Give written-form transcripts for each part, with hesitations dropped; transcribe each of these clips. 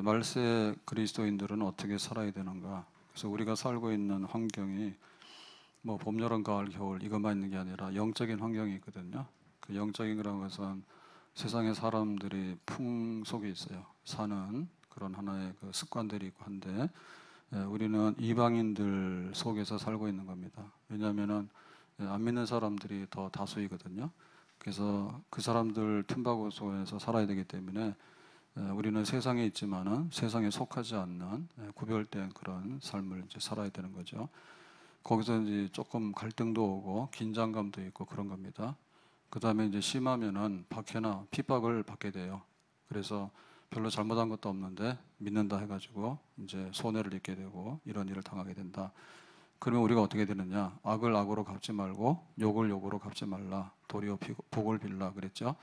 말세 그리스도인들은 어떻게 살아야 되는가? 그래서 우리가 살고 있는 환경이 뭐 봄, 여름, 가을, 겨울 이것만 있는 게 아니라 영적인 환경이 있거든요. 그 영적인이라는 것은 세상의 사람들이 풍속이 있어요. 사는 그런 하나의 그 습관들이 있고 한데 우리는 이방인들 속에서 살고 있는 겁니다. 왜냐하면은 안 믿는 사람들이 더 다수이거든요. 그래서 그 사람들 틈바구 속에서 살아야 되기 때문에 우리는 세상에 있지만은 세상에 속하지 않는 구별된 그런 삶을 이제 살아야 되는 거죠. 거기서 이제 조금 갈등도 오고 긴장감도 있고 그런 겁니다. 그 다음에 이제 심하면은 박해나 핍박을 받게 돼요. 그래서 별로 잘못한 것도 없는데 믿는다 해가지고 이제 손해를 입게 되고 이런 일을 당하게 된다. 그러면 우리가 어떻게 되느냐? 악을 악으로 갚지 말고 욕을 욕으로 갚지 말라. 도리어 복을 빌라 그랬죠.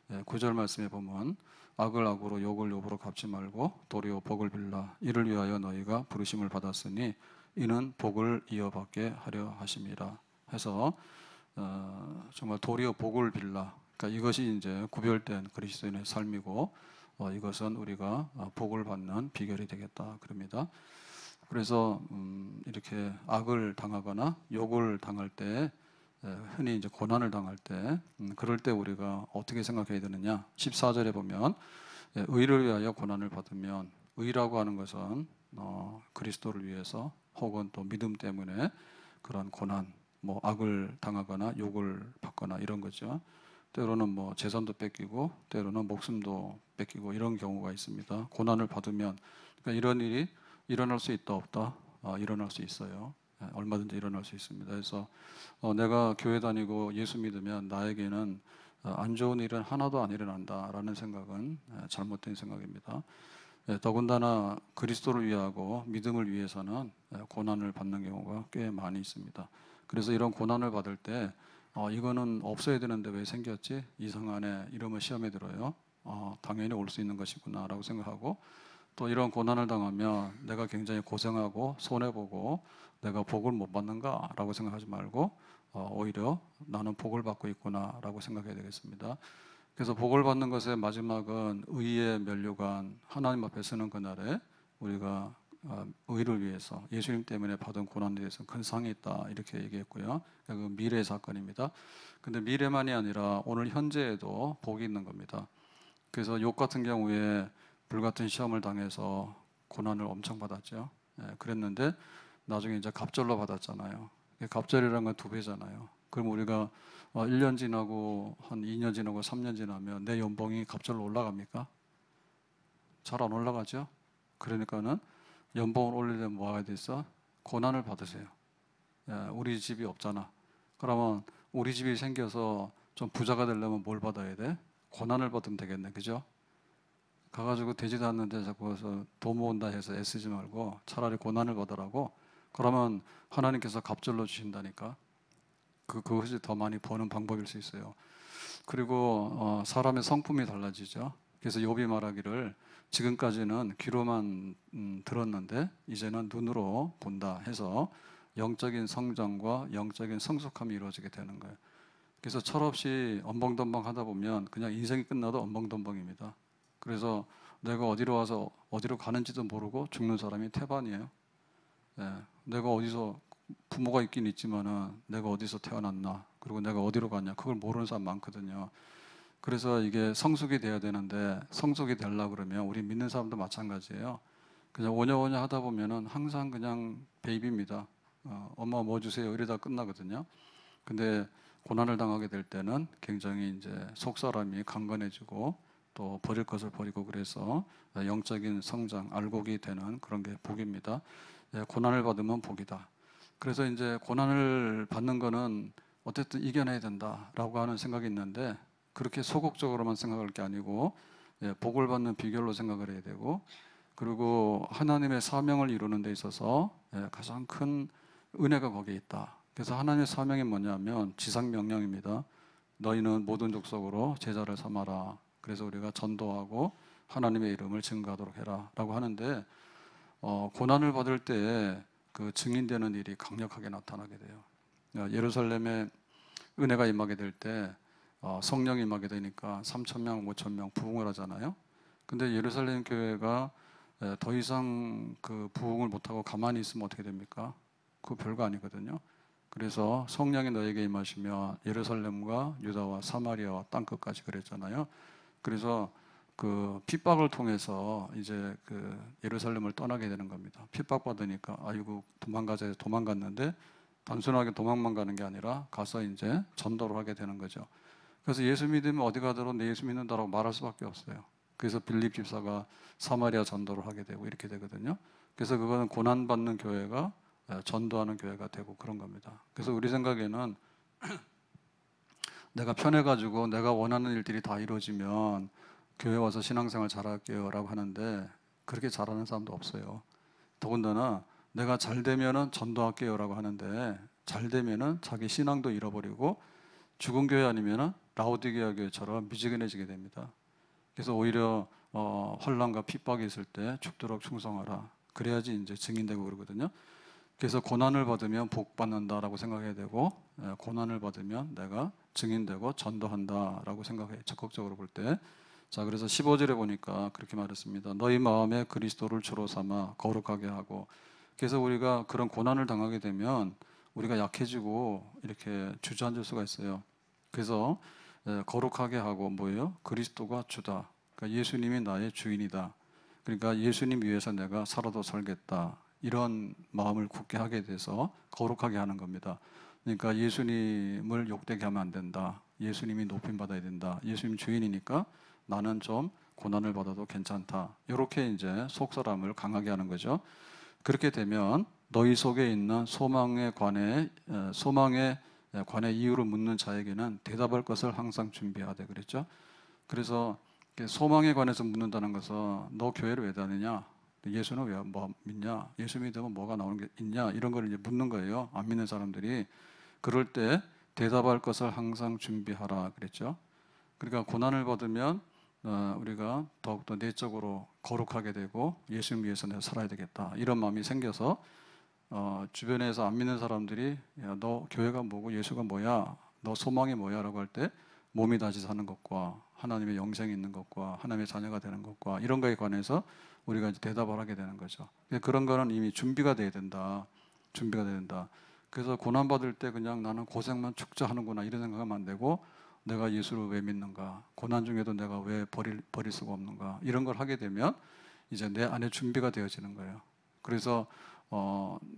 9절 말씀에 보면 악을 악으로 욕을 욕으로 갚지 말고 도리어 복을 빌라. 이를 위하여 너희가 부르심을 받았으니 이는 복을 이어받게 하려 하심이라. 해서 정말 도리어 복을 빌라. 그러니까 이것이 이제 구별된 그리스도인의 삶이고 이것은 우리가 복을 받는 비결이 되겠다 그럽니다. 그래서 이렇게 악을 당하거나 욕을 당할 때 흔히 이제 고난을 당할 때 그럴 때 우리가 어떻게 생각해야 되느냐? 14절에 보면 의를 위하여 고난을 받으면 의라고 하는 것은 그리스도를 위해서 혹은 또 믿음 때문에 그런 고난, 뭐 악을 당하거나 욕을 받거나 이런 거죠. 때로는 뭐 재산도 뺏기고 때로는 목숨도 뺏기고 이런 경우가 있습니다. 고난을 받으면 그러니까 이런 일이 일어날 수 있다 없다? 일어날 수 있어요. 얼마든지 일어날 수 있습니다. 그래서 내가 교회 다니고 예수 믿으면 나에게는 안 좋은 일은 하나도 안 일어난다라는 생각은 잘못된 생각입니다. 더군다나 그리스도를 위하고 믿음을 위해서는 고난을 받는 경우가 꽤 많이 있습니다. 그래서 이런 고난을 받을 때 이거는 없어야 되는데 왜 생겼지? 이상하네. 이러면 시험에 들어요. 당연히 올 수 있는 것이구나 라고 생각하고 또 이런 고난을 당하면 내가 굉장히 고생하고 손해보고 내가 복을 못 받는가 라고 생각하지 말고 오히려 나는 복을 받고 있구나 라고 생각해야 되겠습니다. 그래서 복을 받는 것의 마지막은 의의 면류관 하나님 앞에 서는 그날에 우리가 의를 위해서 예수님 때문에 받은 고난에 대해서 큰 상이 있다 이렇게 얘기했고요. 그 미래의 사건입니다. 근데 미래만이 아니라 오늘 현재에도 복이 있는 겁니다. 그래서 욥 같은 경우에 불같은 시험을 당해서 고난을 엄청 받았죠. 그랬는데 나중에 이제 갑절로 받았잖아요. 갑절이라는 건 2배잖아요. 그럼 우리가 1년 지나고 한 2년 지나고 3년 지나면 내 연봉이 갑절로 올라갑니까? 잘 안 올라가죠. 그러니까는 연봉을 올리려면 뭐 해야 되겠어? 고난을 받으세요. 우리 집이 없잖아. 그러면 우리 집이 생겨서 좀 부자가 되려면 뭘 받아야 돼? 고난을 받으면 되겠네. 그죠? 가가지고 되지도 않는데 자꾸 돈 모은다 해서 애쓰지 말고 차라리 고난을 받으라고. 그러면 하나님께서 갑절로 주신다니까. 그것이 더 많이 버는 방법일 수 있어요. 그리고 사람의 성품이 달라지죠. 그래서 욥이 말하기를 지금까지는 귀로만 들었는데 이제는 눈으로 본다 해서 영적인 성장과 영적인 성숙함이 이루어지게 되는 거예요. 그래서 철없이 엄벙덤벙 하다 보면 그냥 인생이 끝나도 엄벙덤벙입니다. 그래서 내가 어디로 와서 어디로 가는지도 모르고 죽는 사람이 태반이에요. 내가 어디서 부모가 있긴 있지만은 내가 어디서 태어났나 그리고 내가 어디로 갔냐 그걸 모르는 사람 많거든요. 그래서 이게 성숙이 돼야 되는데 성숙이 되려고 그러면 우리 믿는 사람도 마찬가지예요. 그냥 오냐오냐 하다 보면은 항상 그냥 베이비입니다. 엄마 뭐 주세요 이러다 끝나거든요. 근데 고난을 당하게 될 때는 굉장히 이제 속사람이 강건해지고 또 버릴 것을 버리고 그래서 영적인 성장, 알곡이 되는 그런 게 복입니다. 고난을 받으면 복이다. 그래서 이제 고난을 받는 거는 어쨌든 이겨내야 된다라고 하는 생각이 있는데 그렇게 소극적으로만 생각할 게 아니고 복을 받는 비결로 생각을 해야 되고 그리고 하나님의 사명을 이루는 데 있어서 가장 큰 은혜가 거기에 있다. 그래서 하나님의 사명이 뭐냐면 지상명령입니다. 너희는 모든 족속으로 제자를 삼아라. 그래서 우리가 전도하고 하나님의 이름을 증거하도록 해라 라고 하는데 고난을 받을 때 그 증인되는 일이 강력하게 나타나게 돼요. 예루살렘에 은혜가 임하게 될 때 성령이 임하게 되니까 3,000명, 5,000명 부흥을 하잖아요. 근데 예루살렘 교회가 더 이상 그 부흥을 못하고 가만히 있으면 어떻게 됩니까? 그거 별거 아니거든요. 그래서 성령이 너에게 임하시며 예루살렘과 유다와 사마리아와 땅끝까지 그랬잖아요. 그래서 그 핍박을 통해서 이제 그 예루살렘을 떠나게 되는 겁니다. 핍박받으니까 아이고 도망가자 해서 도망갔는데 단순하게 도망만 가는 게 아니라 가서 이제 전도를 하게 되는 거죠. 그래서 예수 믿으면 어디 가더라도 내 예수 믿는다라고 말할 수밖에 없어요. 그래서 빌립 집사가 사마리아 전도를 하게 되고 이렇게 되거든요. 그래서 그거는 고난받는 교회가 전도하는 교회가 되고 그런 겁니다. 그래서 우리 생각에는 내가 편해가지고 내가 원하는 일들이 다 이루어지면 교회 와서 신앙생활 잘할게요 라고 하는데 그렇게 잘하는 사람도 없어요. 더군다나 내가 잘 되면은 전도할게요 라고 하는데 잘 되면은 자기 신앙도 잃어버리고 죽은 교회 아니면은 라오디게아 교회처럼 미지근해지게 됩니다. 그래서 오히려 환난과 핍박이 있을 때 죽도록 충성하라. 그래야지 이제 증인되고 그러거든요. 그래서 고난을 받으면 복 받는다라고 생각해야 되고 고난을 받으면 내가 증인되고 전도한다라고 생각해 적극적으로 볼 때. 자, 그래서 15절에 보니까 그렇게 말했습니다. 너희 마음에 그리스도를 주로 삼아 거룩하게 하고. 그래서 우리가 그런 고난을 당하게 되면 우리가 약해지고 이렇게 주저앉을 수가 있어요. 그래서 거룩하게 하고 뭐예요? 그리스도가 주다. 그러니까 예수님이 나의 주인이다. 그러니까 예수님 위해서 내가 살아도 살겠다. 이런 마음을 굳게 하게 돼서 거룩하게 하는 겁니다. 그러니까 예수님을 욕되게 하면 안 된다. 예수님이 높임 받아야 된다. 예수님 주인이니까 나는 좀 고난을 받아도 괜찮다. 이렇게 이제 속사람을 강하게 하는 거죠. 그렇게 되면 너희 속에 있는 소망에 관해 이유를 묻는 자에게는 대답할 것을 항상 준비하되 그랬죠. 그래서 소망에 관해서 묻는다는 것은 너 교회를 왜 다니냐? 예수는 왜 뭐 믿냐? 예수 믿으면 뭐가 나오는 게 있냐? 이런 걸 이제 묻는 거예요. 안 믿는 사람들이. 그럴 때 대답할 것을 항상 준비하라 그랬죠. 그러니까 고난을 받으면 우리가 더욱더 내적으로 거룩하게 되고 예수님 위해서 내가 살아야 되겠다. 이런 마음이 생겨서 주변에서 안 믿는 사람들이 야, 너 교회가 뭐고 예수가 뭐야? 너 소망이 뭐야? 라고 할 때 몸이 다시 사는 것과 하나님의 영생이 있는 것과 하나님의 자녀가 되는 것과 이런 거에 관해서 우리가 이제 대답을 하게 되는 거죠. 그런 거는 이미 준비가 돼야 된다. 준비가 돼야 된다. 그래서 고난받을 때 그냥 나는 고생만 축적하는구나 이런 생각하면 안 되고 내가 예수를 왜 믿는가? 고난 중에도 내가 왜 버릴 수가 없는가? 이런 걸 하게 되면 이제 내 안에 준비가 되어지는 거예요. 그래서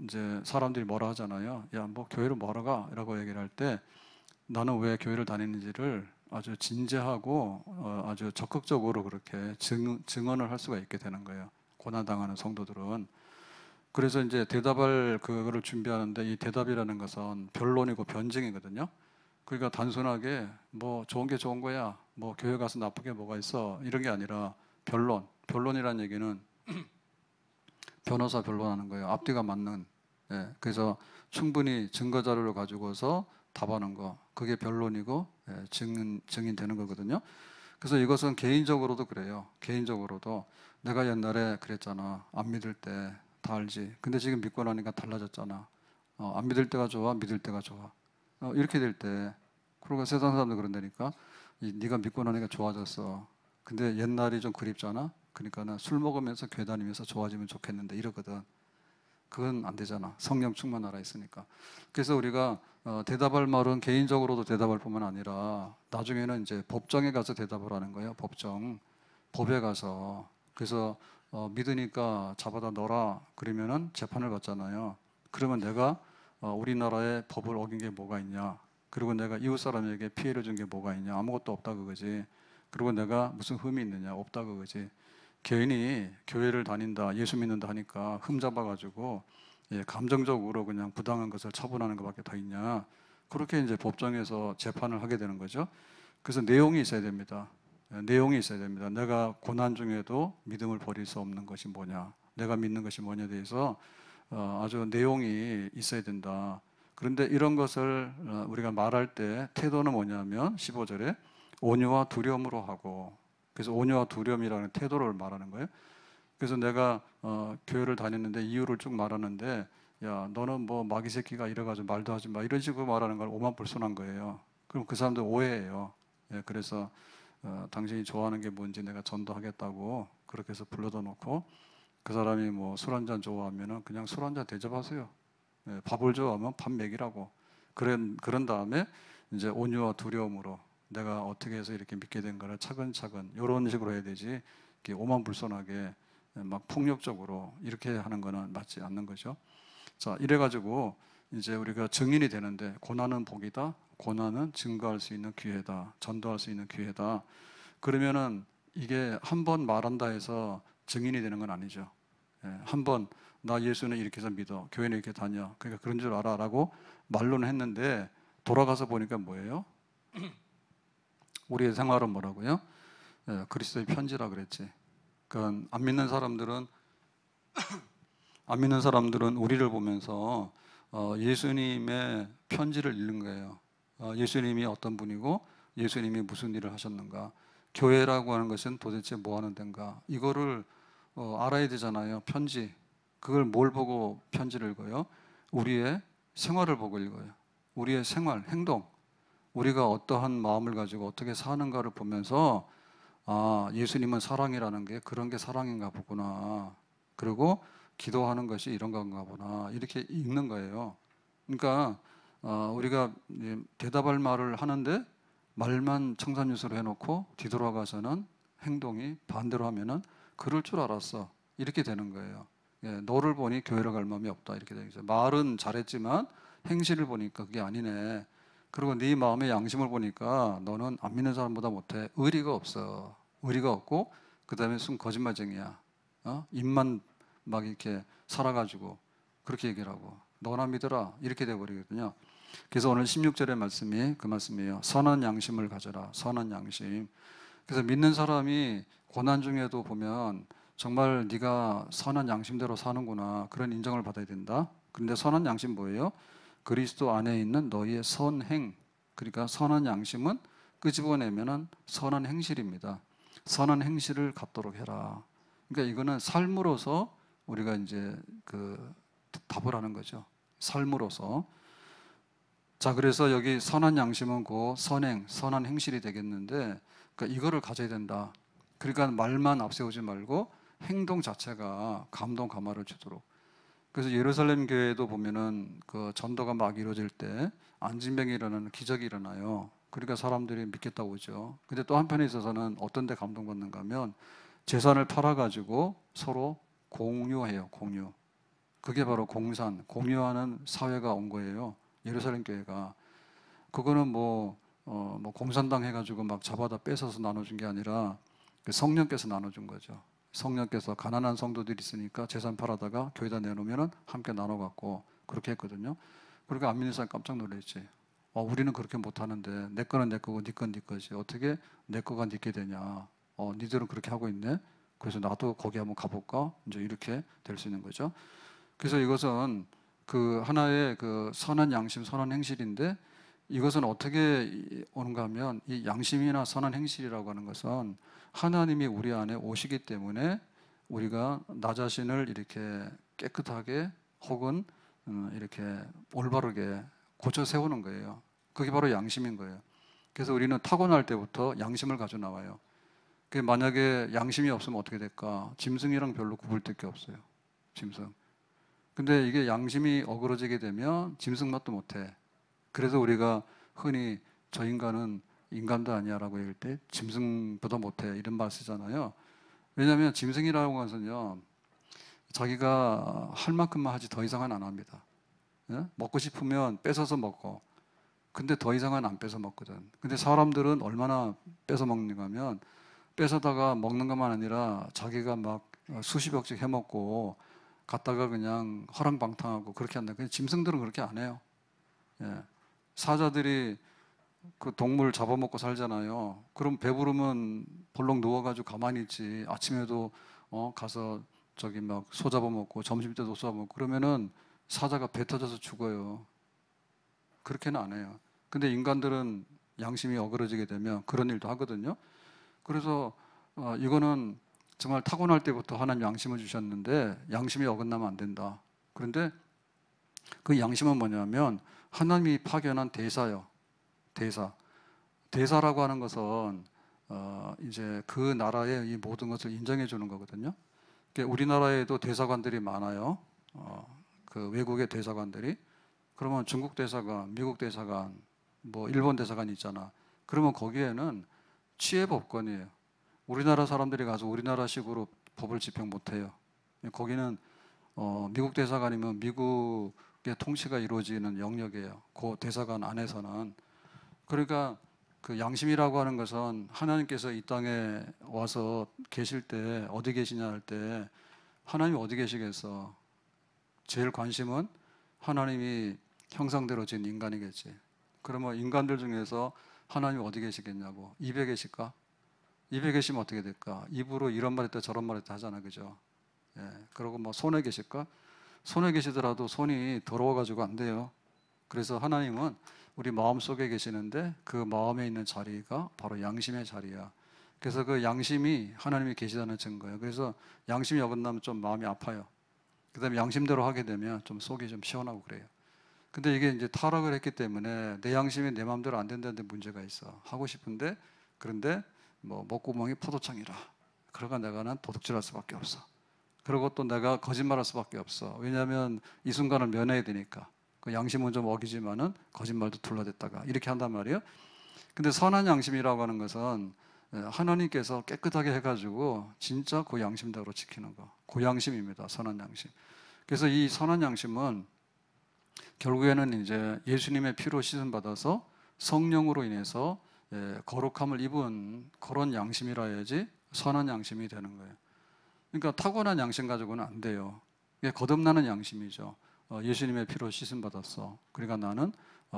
이제 사람들이 뭐라 하잖아요. 야, 뭐 교회를 뭐하러 가? 라고 얘기를 할 때 나는 왜 교회를 다니는지를 아주 진지하고 아주 적극적으로 그렇게 증언을 할 수가 있게 되는 거예요. 고난당하는 성도들은. 그래서 이제 대답할 그거를 준비하는데 이 대답이라는 것은 변론이고 변증이거든요. 그러니까 단순하게 뭐 좋은 게 좋은 거야. 뭐 교회 가서 나쁜 게 뭐가 있어. 이런 게 아니라 변론. 변론이라는 얘기는 변호사 변론하는 거예요. 앞뒤가 맞는. 예, 그래서 충분히 증거 자료를 가지고서 답하는 거. 그게 변론이고 증인 되는 거거든요. 그래서 이것은 개인적으로도 그래요. 개인적으로도 내가 옛날에 그랬잖아. 안 믿을 때 다 알지. 근데 지금 믿고 나니까 달라졌잖아. 안 믿을 때가 좋아, 믿을 때가 좋아. 이렇게 될 때, 그러고 세상 사람들 그런다니까. 네가 믿고 나니까 좋아졌어. 근데 옛날이 좀 그립잖아. 그러니까는 술 먹으면서 교회 다니면서 좋아지면 좋겠는데 이러거든. 그건 안 되잖아. 성령 충만하라 했으니까. 그래서 우리가 대답할 말은 개인적으로도 대답할 뿐만 아니라 나중에는 이제 법정에 가서 대답을 하는 거예요. 법에 가서. 그래서 믿으니까 잡아다 넣어라. 그러면은 재판을 받잖아요. 그러면 내가 우리나라의 법을 어긴 게 뭐가 있냐? 그리고 내가 이웃 사람에게 피해를 준 게 뭐가 있냐? 아무것도 없다 그거지. 그리고 내가 무슨 흠이 있느냐? 없다 그거지. 괜히 교회를 다닌다, 예수 믿는다 하니까 흠 잡아가지고 감정적으로 그냥 부당한 것을 처분하는 것밖에 더 있냐? 그렇게 이제 법정에서 재판을 하게 되는 거죠. 그래서 내용이 있어야 됩니다. 내용이 있어야 됩니다. 내가 고난 중에도 믿음을 버릴 수 없는 것이 뭐냐? 내가 믿는 것이 뭐냐에 대해서 아주 내용이 있어야 된다. 그런데 이런 것을 우리가 말할 때 태도는 뭐냐면 15절에 온유와 두려움으로 하고, 그래서 온유와 두려움이라는 태도를 말하는 거예요. 그래서 내가 교회를 다녔는데 이유를 쭉 말하는데 야 너는 뭐 마귀 새끼가 이래가지고 말도 하지 마 이런 식으로 말하는 걸 오만불손한 거예요. 그럼 그 사람들 오해해요. 그래서 당신이 좋아하는 게 뭔지 내가 전도하겠다고 그렇게 해서 불러다 놓고 그 사람이 뭐 술 한잔 좋아하면은 그냥 술 한잔 대접하세요. 예, 밥을 좋아하면 밥 먹이라고. 그런 다음에 이제 온유와 두려움으로 내가 어떻게 해서 이렇게 믿게 된 거를 차근차근 이런 식으로 해야 되지. 이렇게 오만불손하게 막 폭력적으로 이렇게 하는 거는 맞지 않는 거죠. 자, 이래가지고 이제 우리가 증인이 되는데 고난은 복이다. 고난은 증거할 수 있는 기회다. 전도할 수 있는 기회다. 그러면은 이게 한 번 말한다 해서 증인이 되는 건 아니죠. 예, 한번 나 예수는 이렇게 해서 믿어. 교회는 이렇게 다녀. 그러니까 그런 줄 알아라고 말로는 했는데 돌아가서 보니까 뭐예요? 우리의 생활은 뭐라고요? 예, 그리스도의 편지라 그랬지. 그러니까 안 믿는 사람들은 우리를 보면서 예수님의 편지를 읽는 거예요. 예수님이 어떤 분이고 예수님이 무슨 일을 하셨는가. 교회라고 하는 것은 도대체 뭐 하는 데인가. 이거를 알아야 되잖아요. 편지. 그걸 뭘 보고 편지를 읽어요? 우리의 생활을 보고 읽어요. 우리의 생활, 행동. 우리가 어떠한 마음을 가지고 어떻게 사는가를 보면서 아, 예수님은 사랑이라는 게 그런 게 사랑인가 보구나. 그리고 기도하는 것이 이런 건가 보나. 이렇게 읽는 거예요. 그러니까 우리가 대답할 말을 하는데 말만 청산유수로 해놓고 뒤돌아가서는 행동이 반대로 하면은 그럴 줄 알았어. 이렇게 되는 거예요. 예, 너를 보니 교회를 갈 마음이 없다. 이렇게 되겠죠. 말은 잘했지만 행실을 보니까 그게 아니네. 그리고 네 마음의 양심을 보니까 너는 안 믿는 사람보다 못해. 의리가 없어. 의리가 없고 그 다음에 순 거짓말쟁이야. 입만 막 이렇게 살아가지고 그렇게 얘기를 하고 너나 믿어라 이렇게 돼버리거든요. 그래서 오늘 16절의 말씀이 그 말씀이에요. 선한 양심을 가져라. 선한 양심. 그래서 믿는 사람이 고난 중에도 보면 정말 네가 선한 양심대로 사는구나 그런 인정을 받아야 된다. 그런데 선한 양심 뭐예요? 그리스도 안에 있는 너희의 선행. 그러니까 선한 양심은 끄집어내면은 선한 행실입니다. 선한 행실을 갖도록 해라. 그러니까 이거는 삶으로서 우리가 이제 그 답을 하는 거죠. 삶으로서. 자, 그래서 여기 선한 양심은 그 선행, 선한 행실이 되겠는데, 그러니까 이거를 가져야 된다. 그러니까 말만 앞세우지 말고 행동 자체가 감동 감화를 주도록. 그래서 예루살렘 교회도 보면은 그 전도가 막 이루어질 때 안진병이 일어나는 기적이 일어나요. 그러니까 사람들이 믿겠다고 오죠. 근데 또 한편에 있어서는 어떤 데 감동받는가 하면 재산을 팔아가지고 서로 공유해요, 공유. 그게 바로 공산, 공유하는 사회가 온 거예요. 예루살렘 교회가. 그거는 뭐 공산당 해가지고 막 잡아다 뺏어서 나눠준 게 아니라 성령께서 나눠준 거죠. 성령께서 가난한 성도들이 있으니까 재산 팔아다가 교회다 내놓으면 함께 나눠갖고 그렇게 했거든요. 그러니까 안 믿는 사람 깜짝 놀랐지. 우리는 그렇게 못하는데 내 거는 내 거고 네 건 네 거지. 어떻게 내 거가 네게 되냐. 니들은 그렇게 하고 있네. 그래서 나도 거기 한번 가볼까? 이제 이렇게 될 수 있는 거죠. 그래서 이것은 그 하나의 그 선한 양심, 선한 행실인데 이것은 어떻게 오는가 하면 이 양심이나 선한 행실이라고 하는 것은 하나님이 우리 안에 오시기 때문에 우리가 나 자신을 이렇게 깨끗하게 혹은 이렇게 올바르게 고쳐 세우는 거예요. 그게 바로 양심인 거예요. 그래서 우리는 타고날 때부터 양심을 가져 나와요. 만약에 양심이 없으면 어떻게 될까? 짐승이랑 별로 구분될 게 없어요. 짐승. 근데 이게 양심이 어그러지게 되면 짐승 맛도 못해. 그래서 우리가 흔히 저 인간은 인간도 아니야라고 얘기할 때 짐승보다 못해 이런 말 쓰잖아요. 왜냐하면 짐승이라고 하는 것은요 자기가 할 만큼만 하지 더 이상은 안 합니다. 예? 먹고 싶으면 뺏어서 먹고 근데 더 이상은 안 뺏어 먹거든. 근데 사람들은 얼마나 뺏어 먹는가 하면 뺏어다가 먹는 것만 아니라 자기가 막 수십억씩 해먹고 갔다가 그냥 허랑방탕하고 그렇게 한다. 근데 짐승들은 그렇게 안 해요. 예. 사자들이 그 동물 잡아먹고 살잖아요. 그럼 배부르면 벌렁 누워가지고 가만히 있지. 아침에도 가서 저기 막 소 잡아먹고 점심 때도 소 잡아먹고 그러면은 사자가 배 터져서 죽어요. 그렇게는 안 해요. 근데 인간들은 양심이 어그러지게 되면 그런 일도 하거든요. 그래서 이거는 정말 타고날 때부터 하나님 양심을 주셨는데 양심이 어긋나면 안 된다. 그런데 그 양심은 뭐냐면 하나님이 파견한 대사요. 대사. 대사라고 하는 것은 이제 그 나라의 이 모든 것을 인정해 주는 거거든요. 우리나라에도 대사관들이 많아요. 그 외국의 대사관들이. 그러면 중국 대사관, 미국 대사관, 뭐 일본 대사관 있잖아. 그러면 거기에는 치해법권이에요. 우리나라 사람들이 가서 우리나라식으로 법을 집행 못해요. 거기는 미국 대사관이면 미국의 통치가 이루어지는 영역이에요. 그 대사관 안에서는. 그러니까 그 양심이라고 하는 것은 하나님께서 이 땅에 와서 계실 때 어디 계시냐 할 때 하나님이 어디 계시겠어? 제일 관심은 하나님이 형상대로 지은 인간이겠지. 그러면 인간들 중에서 하나님이 어디 계시겠냐고. 입에 계실까? 입에 계시면 어떻게 될까? 입으로 이런 말 했다 저런 말 했다 하잖아, 그죠? 예. 그리고 뭐 손에 계실까? 손에 계시더라도 손이 더러워가지고 안 돼요. 그래서 하나님은 우리 마음 속에 계시는데 그 마음에 있는 자리가 바로 양심의 자리야. 그래서 그 양심이 하나님이 계시다는 증거예요. 그래서 양심이 어긋나면 좀 마음이 아파요. 그 다음에 양심대로 하게 되면 좀 속이 좀 시원하고 그래요. 근데 이게 이제 타락을 했기 때문에 내 양심이 내 마음대로 안 된다는 데 문제가 있어. 하고 싶은데 그런데 뭐 목구멍이 포도청이라. 그러가 내가는 도둑질할 수밖에 없어. 그리고 또 내가 거짓말할 수밖에 없어. 왜냐하면 이 순간을 면해야 되니까. 그 양심은 좀 어기지만은 거짓말도 둘러댔다가 이렇게 한단 말이에요. 근데 선한 양심이라고 하는 것은 하나님께서 깨끗하게 해가지고 진짜 그 양심대로 지키는 거. 그 양심입니다. 선한 양심. 그래서 이 선한 양심은 결국에는 이제 예수님의 피로 씻음 받아서 성령으로 인해서 거룩함을 입은 그런 양심이라 해야지 선한 양심이 되는 거예요. 그러니까 타고난 양심 가지고는 안 돼요. 이게 거듭나는 양심이죠. 예수님의 피로 씻음 받았어. 그러니까 나는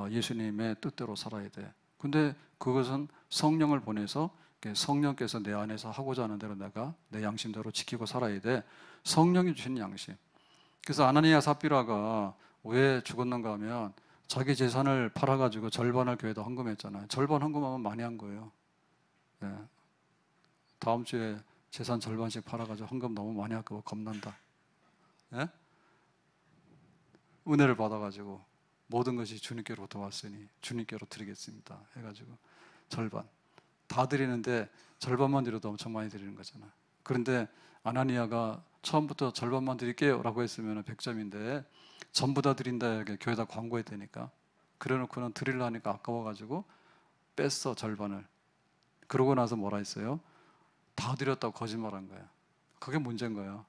예수님의 뜻대로 살아야 돼. 근데 그것은 성령을 보내서 성령께서 내 안에서 하고자 하는 대로 내가 내 양심대로 지키고 살아야 돼. 성령이 주신 양심. 그래서 아나니아 삽비라가 왜 죽었는가 하면 자기 재산을 팔아가지고 절반을 교회에다 헌금했잖아요. 절반 헌금하면 많이 한 거예요. 예. 다음 주에 재산 절반씩 팔아가지고 헌금 너무 많이 할까 봐 겁난다. 예? 은혜를 받아가지고 모든 것이 주님께로부터 왔으니 주님께로 드리겠습니다 해가지고 절반 다 드리는데 절반만 드려도 엄청 많이 드리는 거잖아. 그런데 아나니아가 처음부터 절반만 드릴게요 라고 했으면 100점인데 전부 다 드린다 이렇게 교회에다 광고해야 되니까 그래놓고는 드리려니까 아까워가지고 뺐어 절반을. 그러고 나서 뭐라 했어요? 다 드렸다고 거짓말한 거야. 그게 문제인 거야.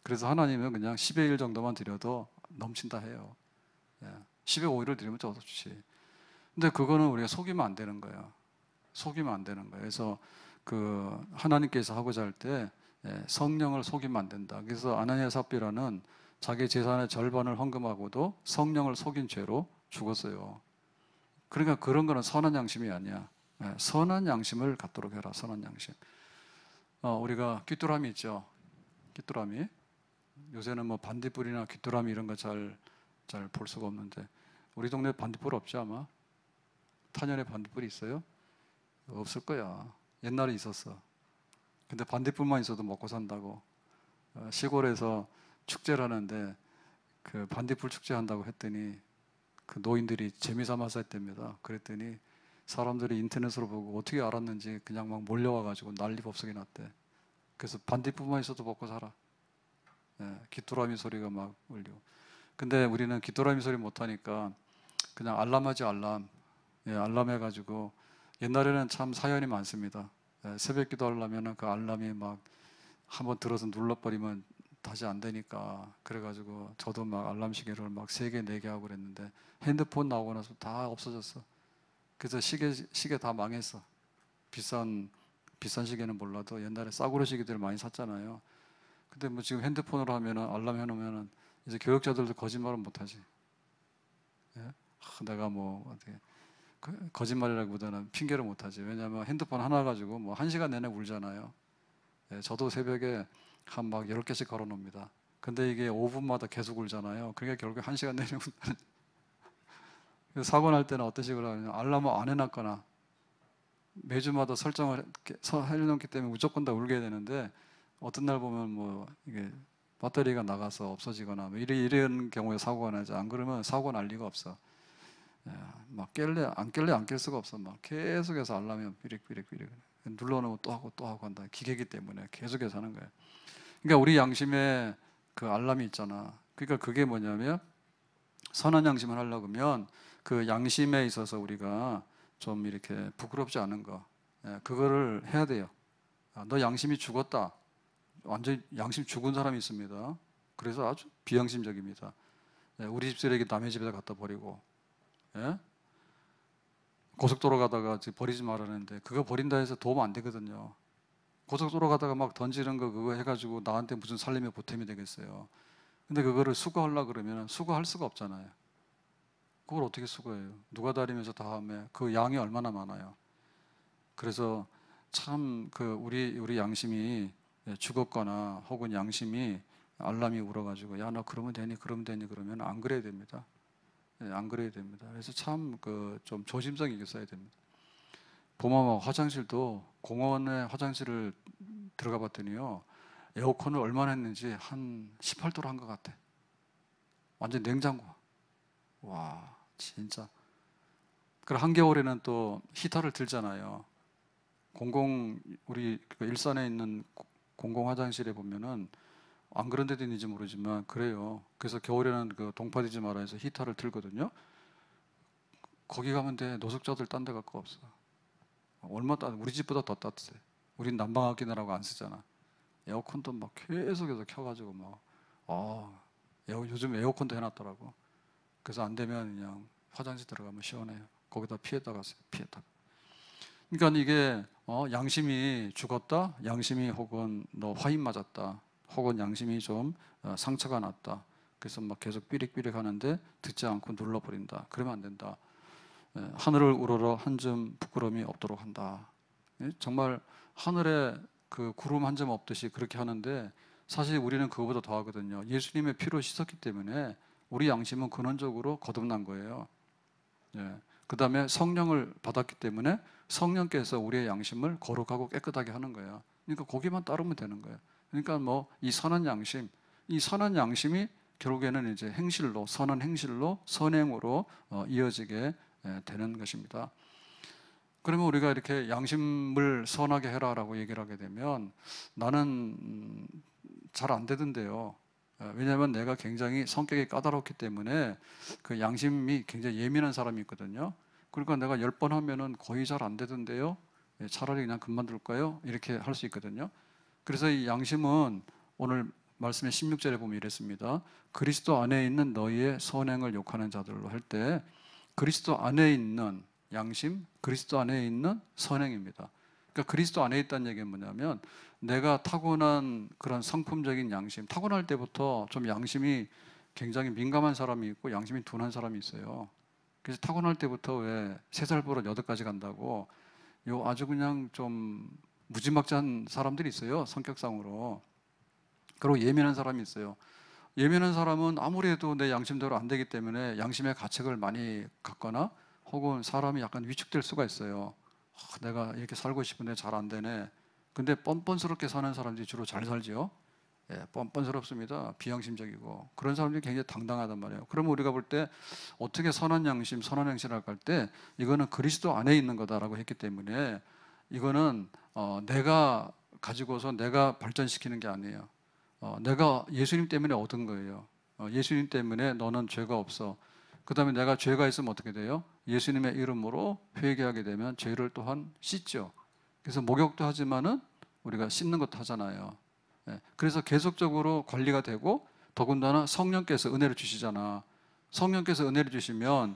그래서 하나님은 그냥 10의 1 정도만 드려도 넘친다 해요. 10의 5를 드리면 더 좋지. 근데 그거는 우리가 속이면 안 되는 거예요. 속이면 안 되는 거예요. 그래서 그 하나님께서 하고자 할 때 성령을 속이면 안 된다. 그래서 아나니아 삽비라는 자기 재산의 절반을 헌금하고도 성령을 속인 죄로 죽었어요. 그러니까 그런 거는 선한 양심이 아니야. 선한 양심을 갖도록 해라. 선한 양심. 우리가 귀뚜라미 있죠. 귀뚜라미. 요새는 뭐 반딧불이나 귀뚜라미 이런 거 잘 볼 수가 없는데 우리 동네 반딧불 없지 아마? 탄현에 반딧불이 있어요? 없을 거야. 옛날에 있었어. 근데 반딧불만 있어도 먹고 산다고 시골에서 축제를 하는데 그 반딧불 축제 한다고 했더니 그 노인들이 재미삼아서 했답니다. 그랬더니 사람들이 인터넷으로 보고 어떻게 알았는지 그냥 막 몰려와가지고 난리법석이 났대. 그래서 반딧불만 있어도 먹고 살아. 귀뚜라미 소리가 막 울리고. 근데 우리는 귀뚜라미 소리 못하니까 그냥 알람하지 알람. 알람 해가지고 옛날에는 참 사연이 많습니다. 새벽 기도 하려면 그 알람이 막 한번 들어서 눌러버리면 다시 안 되니까 그래가지고 저도 막 알람 시계를 막 3개, 4개 하고 그랬는데 핸드폰 나오고 나서 다 없어졌어. 그래서 시계 다 망했어. 비싼 시계는 몰라도 옛날에 싸구려 시계들 많이 샀잖아요. 근데 뭐 지금 핸드폰으로 하면은 알람 해놓으면은 이제 교육자들도 거짓말은 못하지. 내가 뭐 어떻게 거짓말이라기보다는 핑계를 못하지. 왜냐하면 핸드폰 하나 가지고 뭐 1시간 내내 울잖아요. 저도 새벽에 한 막 10개씩 걸어놓습니다. 근데 이게 5분마다 계속 울잖아요. 그러니까 결국 1시간 내내 운다는. 사고 날 때는 어떤 식으로 하냐면 알람을 안 해놨거나 매주마다 설정을 해놓기 때문에 무조건 다 울게 되는데 어떤 날 보면 뭐 이게 배터리가 나가서 없어지거나 뭐 이런 경우에 사고가 나죠. 안 그러면 사고 날 리가 없어. 막 안 깰 수가 없어. 막 계속해서 알람이 삐릭 눌러놓고 또 하고 한다. 기계이기 때문에 계속해서 하는 거예요. 그러니까 우리 양심에 그 알람이 있잖아. 그러니까 그게 뭐냐면 선한 양심을 하려고 하면 그 양심에 있어서 우리가 좀 이렇게 부끄럽지 않은 거, 그거를 해야 돼요. 너 양심이 죽었다. 완전히 양심 죽은 사람이 있습니다. 그래서 아주 비양심적입니다. 우리 집 쓰레기 남의 집에다 갖다 버리고, 예? 고속도로 가다가 버리지 말라는데 그거 버린다 해서 도움 안 되거든요. 고속도로 가다가 막 던지는 거 그거 해가지고 나한테 무슨 살림의 보탬이 되겠어요. 근데 그거를 수거하려고 그러면 수거할 수가 없잖아요. 그걸 어떻게 수거해요? 누가 다니면서 다음에 그 양이 얼마나 많아요. 그래서 참 그 우리 양심이 죽었거나 혹은 양심이 알람이 울어가지고 야 너 그러면 되니 그러면 안 그래야 됩니다. 안 그래야 됩니다. 그래서 참 그 좀 조심성 있게 써야 됩니다. 보면 화장실도 공원에 화장실을 들어가 봤더니요 에어컨을 얼마나 했는지 한 18도로 한 것 같아. 완전 냉장고. 와 진짜. 그리고 한겨울에는 또 히터를 틀잖아요. 우리 그 일산에 있는 공공 화장실에 보면은 안 그런 데도 있는지 모르지만 그래요. 그래서 겨울에는 그 동파되지 말아 해서 히터를 틀거든요. 거기 가면 돼. 노숙자들 딴 데 갈 거 없어. 우리 집보다 더 따뜻해. 우린 난방하기나라고 안 쓰잖아. 에어컨도 막 계속해서 켜가지고 요즘 에어컨도 해놨더라고. 그래서 안 되면 그냥 화장실 들어가면 시원해요. 거기다 피에다 갔어요. 피에다. 그러니까 이게 양심이 죽었다, 양심이 혹은 너 화인 맞았다, 혹은 양심이 좀 상처가 났다. 그래서 막 계속 삐릭삐릭 하는데 듣지 않고 눌러버린다. 그러면 안 된다. 하늘을 우러러 한 점 부끄러움이 없도록 한다. 정말 하늘에 그 구름 한 점 없듯이 그렇게 하는데 사실 우리는 그거보다 더 하거든요. 예수님의 피로 씻었기 때문에 우리 양심은 근원적으로 거듭난 거예요. 그 다음에 성령을 받았기 때문에 성령께서 우리의 양심을 거룩하고 깨끗하게 하는 거예요. 그러니까 거기만 따르면 되는 거예요. 그러니까 이 선한 양심이 결국에는 이제 행실로, 선한 행실로, 선행으로 이어지게 되는 것입니다. 그러면 우리가 이렇게 양심을 선하게 해라라고 얘기를 하게 되면 나는 잘 안 되던데요. 왜냐하면 내가 굉장히 성격이 까다롭기 때문에 그 양심이 굉장히 예민한 사람이 있거든요. 그러니까 내가 10번 하면은 거의 잘 안 되던데요. 차라리 그냥 그만둘까요? 이렇게 할 수 있거든요. 그래서 이 양심은 오늘 말씀의 16절에 보면 이랬습니다. 그리스도 안에 있는 너희의 선행을 욕하는 자들로 할 때 그리스도 안에 있는 양심, 그리스도 안에 있는 선행입니다. 그러니까 그리스도 안에 있다는 얘기는 뭐냐면 내가 타고난 그런 성품적인 양심, 타고날 때부터 좀 양심이 굉장히 민감한 사람이 있고 양심이 둔한 사람이 있어요. 그래서 타고날 때부터 왜 3살 버릇 8가지 간다고 아주 그냥 좀 무지막지한 사람들이 있어요. 성격상으로. 그리고 예민한 사람이 있어요. 예민한 사람은 아무리 해도 내 양심대로 안 되기 때문에 양심의 가책을 많이 갖거나 혹은 사람이 약간 위축될 수가 있어요. 내가 이렇게 살고 싶은데 잘 안 되네. 근데 뻔뻔스럽게 사는 사람들이 주로 잘 살지요. 뻔뻔스럽습니다. 비양심적이고 그런 사람들이 굉장히 당당하단 말이에요. 그러면 우리가 볼 때 어떻게 선한 양심, 선한 행실을 할 때 이거는 그리스도 안에 있는 거다라고 했기 때문에 이거는 내가 가지고서 내가 발전시키는 게 아니에요. 내가 예수님 때문에 얻은 거예요. 예수님 때문에 너는 죄가 없어. 그 다음에 내가 죄가 있으면 어떻게 돼요? 예수님의 이름으로 회개하게 되면 죄를 또한 씻죠. 그래서 목욕도 하지만은 우리가 씻는 것도 하잖아요. 그래서 계속적으로 관리가 되고 더군다나 성령께서 은혜를 주시잖아. 성령께서 은혜를 주시면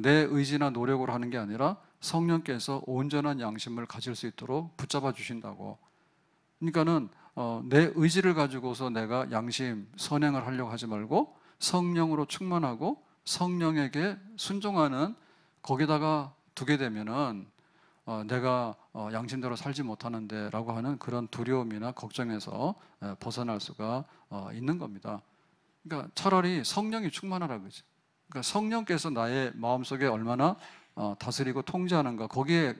내 의지나 노력으로 하는 게 아니라 성령께서 온전한 양심을 가질 수 있도록 붙잡아 주신다고. 그러니까는 내 의지를 가지고서 내가 양심, 선행을 하려고 하지 말고 성령으로 충만하고 성령에게 순종하는 거기다가 두게 되면은 내가 양심대로 살지 못하는데 라고 하는 그런 두려움이나 걱정에서 벗어날 수가 있는 겁니다. 그러니까 차라리 성령이 충만하라 그러지. 그러니까 성령께서 나의 마음속에 얼마나 다스리고 통제하는가 거기에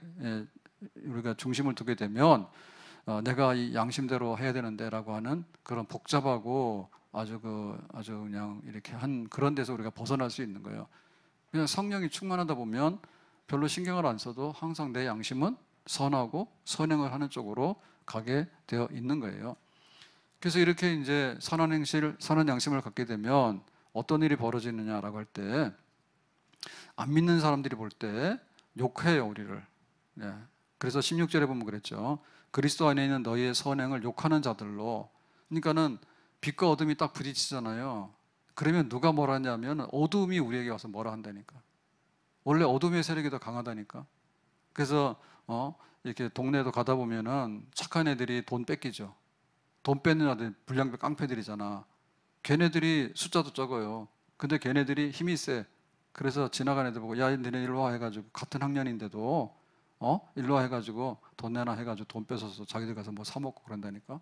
우리가 중심을 두게 되면 내가 이 양심대로 해야 되는데 라고 하는 그런 복잡하고 아주 그냥 이렇게 한 그런 데서 우리가 벗어날 수 있는 거예요. 그냥 성령이 충만하다 보면 별로 신경을 안 써도 항상 내 양심은 선하고 선행을 하는 쪽으로 가게 되어 있는 거예요. 그래서 이렇게 이제 선한 행실, 선한 양심을 갖게 되면 어떤 일이 벌어지느냐라고 할 때, 안 믿는 사람들이 볼 때 욕해요, 우리를. 예. 그래서 16절에 보면 그랬죠. 그리스도 안에 있는 너희의 선행을 욕하는 자들로. 그러니까는 빛과 어둠이 딱 부딪히잖아요. 그러면 누가 뭐라 하냐면 어둠이 우리에게 와서 뭐라 한다니까. 원래 어둠의 세력이 더 강하다니까. 그래서 이렇게 동네에도 가다 보면은 착한 애들이 돈 뺏기죠. 돈 뺏는 아들 불량배 깡패들이잖아. 걔네들이 숫자도 적어요. 근데 걔네들이 힘이 세. 그래서 지나가는 애들 보고 야 너네 일로 와 해가지고 같은 학년인데도 일로 와 해가지고 돈 내놔 해가지고 돈 뺏어서 자기들 가서 뭐 사 먹고 그런다니까.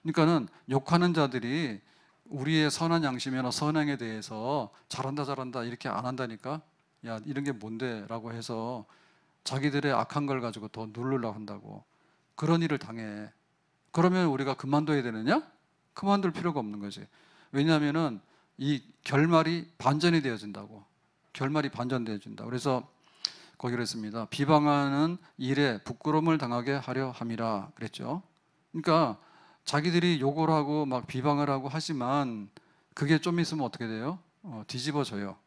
그러니까는 욕하는 자들이 우리의 선한 양심이나 선행에 대해서 잘한다 잘한다 이렇게 안 한다니까. 야 이런 게 뭔데 라고 해서 자기들의 악한 걸 가지고 더 누르려고 한다고. 그런 일을 당해. 그러면 우리가 그만둬야 되느냐? 그만둘 필요가 없는 거지. 왜냐하면은 이 결말이 반전이 되어진다고. 결말이 반전되어진다. 그래서 거기 그랬습니다. 비방하는 일에 부끄러움을 당하게 하려 함이라 그랬죠. 그러니까 자기들이 욕을 하고 막 비방을 하고 하지만 그게 좀 있으면 어떻게 돼요? 뒤집어져요.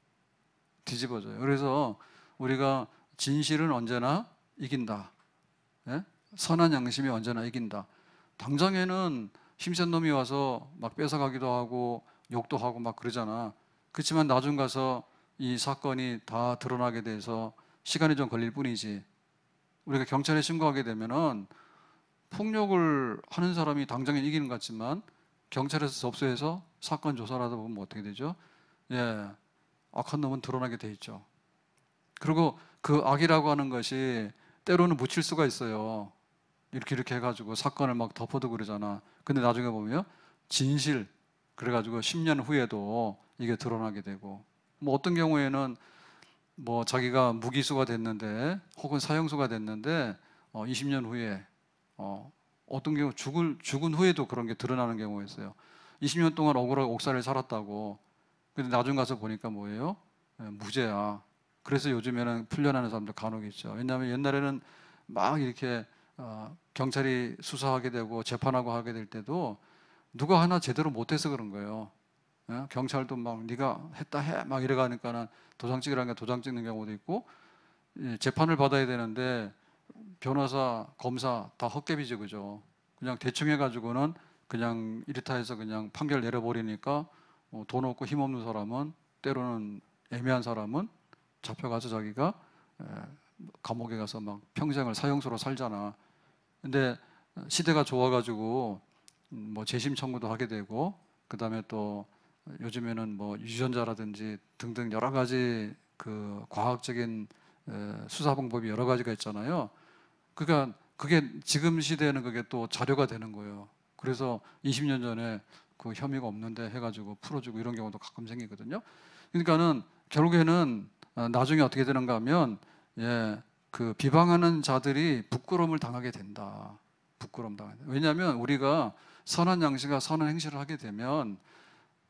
뒤집어져요. 그래서 우리가 진실은 언제나 이긴다. 예? 선한 양심이 언제나 이긴다. 당장에는 힘센 놈이 와서 막 뺏어가기도 하고 욕도 하고 막 그러잖아. 그렇지만 나중 가서 이 사건이 다 드러나게 돼서 시간이 좀 걸릴 뿐이지. 우리가 경찰에 신고하게 되면은 폭력을 하는 사람이 당장에 이기는 것 같지만 경찰에서 접수해서 사건 조사를 하다 보면 어떻게 되죠? 예, 악한 놈은 드러나게 돼 있죠. 그리고 그 악이라고 하는 것이 때로는 묻힐 수가 있어요. 이렇게 해가지고 사건을 막 덮어두고 그러잖아. 근데 나중에 보면 진실 그래가지고 10년 후에도 이게 드러나게 되고, 뭐 어떤 경우에는 뭐 자기가 무기수가 됐는데 혹은 사형수가 됐는데 20년 후에 어떤 경우 죽은 후에도 그런 게 드러나는 경우가 있어요. 20년 동안 억울하게 옥살이를 살았다고. 근데 나중 가서 보니까 뭐예요? 무죄야. 그래서 요즘에는 풀려나는 사람들 간혹 있죠. 왜냐하면 옛날에는 막 이렇게 경찰이 수사하게 되고 재판하고 하게 될 때도 누가 하나 제대로 못해서 그런 거예요. 경찰도 막 네가 했다 해 막 이래가니까는 도장 찍으라는 게 도장 찍는 경우도 있고, 재판을 받아야 되는데 변호사, 검사 다 헛개비죠, 그죠? 그냥 대충 해가지고는 그냥 이렇다 해서 그냥 판결 내려버리니까 돈 없고 힘 없는 사람은, 때로는 애매한 사람은 잡혀가서 자기가 감옥에 가서 막 평생을 사형수로 살잖아. 근데 시대가 좋아가지고 뭐 재심 청구도 하게 되고, 그 다음에 또 요즘에는 뭐 유전자라든지 등등 여러 가지 그 과학적인 수사 방법이 여러 가지가 있잖아요. 그러니까 그게 지금 시대에는 그게 또 자료가 되는 거예요. 그래서 20년 전에 그 혐의가 없는데 해가지고 풀어주고 이런 경우도 가끔 생기거든요. 그러니까는 결국에는 나중에 어떻게 되는가 하면 그 비방하는 자들이 부끄러움을 당하게 된다. 부끄러움 당한다. 왜냐하면 우리가 선한 양식과 선한 행실을 하게 되면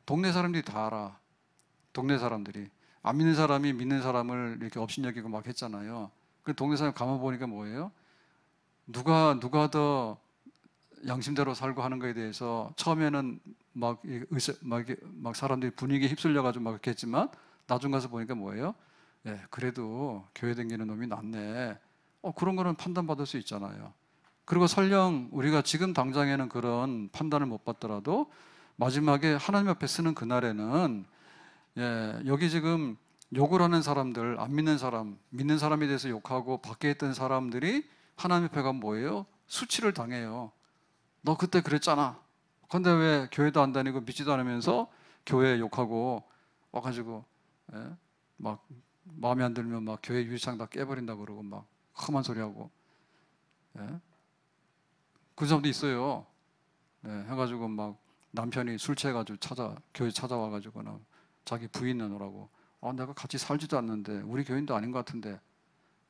동네 사람들이 다 알아. 동네 사람들이 안 믿는 사람이 믿는 사람을 이렇게 업신여기고 막 했잖아요. 그 동네 사람 가만 보니까 뭐예요? 누가 더 양심대로 살고 하는 거에 대해서 처음에는 막 사람들이 분위기에 휩쓸려 가지고 막 이렇게 했지만 나중 가서 보니까 뭐예요? 그래도 교회 다니는 놈이 낫네. 그런 거는 판단받을 수 있잖아요. 그리고 설령 우리가 지금 당장에는 그런 판단을 못 받더라도 마지막에 하나님 앞에 쓰는 그날에는 여기 지금 욕을 하는 사람들, 안 믿는 사람, 믿는 사람에 대해서 욕하고 밖에 있던 사람들이 하나님 앞에 가면 뭐예요? 수치를 당해요. 너 그때 그랬잖아. 근데 왜 교회도 안 다니고 믿지도 않으면서 교회 욕하고 와가지고 막 마음에 안 들면 막 교회 유리창 다 깨버린다 그러고 막 험한 소리 하고 그런 사람도 있어요. 해가지고 막 남편이 술 취해가지고 교회 찾아와가지고 자기 부인 내놓으라고. 내가 같이 살지도 않는데 우리 교인도 아닌 것 같은데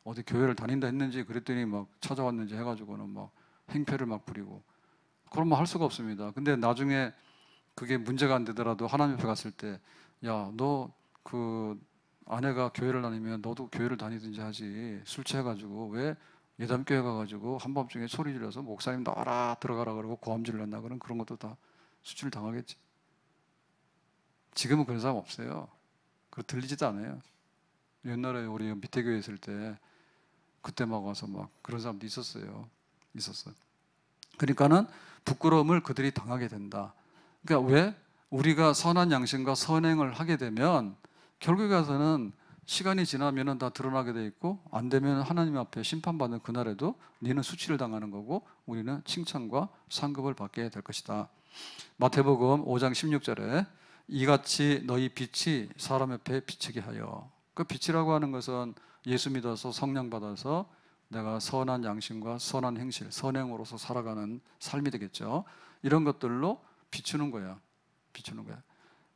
어디 교회를 다닌다 했는지 그랬더니 막 찾아왔는지 해가지고는 막 행패를 막 부리고. 그런 말 할 수가 없습니다. 근데 나중에 그게 문제가 안 되더라도 하나님 앞에 갔을 때, 야, 너 그 아내가 교회를 다니면 너도 교회를 다니든지 하지. 술 취해가지고 왜 예담교회 가가지고 한밤중에 소리 질러서 목사님 나와라 들어가라 그러고 고함 질렀나 그런 것도 다 수치를 당하겠지. 지금은 그런 사람 없어요. 그거 들리지도 않아요. 옛날에 우리 밑에 교회 있을 때 그때 막 와서 막 그런 사람도 있었어요. 있었어요. 그러니까는 부끄러움을 그들이 당하게 된다. 그러니까 왜? 우리가 선한 양심과 선행을 하게 되면 결국에 가서는 시간이 지나면은 다 드러나게 돼 있고, 안 되면 하나님 앞에 심판받는 그날에도 너는 수치를 당하는 거고 우리는 칭찬과 상급을 받게 될 것이다. 마태복음 5장 16절에 이같이 너희 빛이 사람 앞에 비치게 하여. 그 빛이라고 하는 것은 예수 믿어서 성령 받아서 내가 선한 양심과 선한 행실, 선행으로서 살아가는 삶이 되겠죠. 이런 것들로 비추는 거야. 비추는 거야.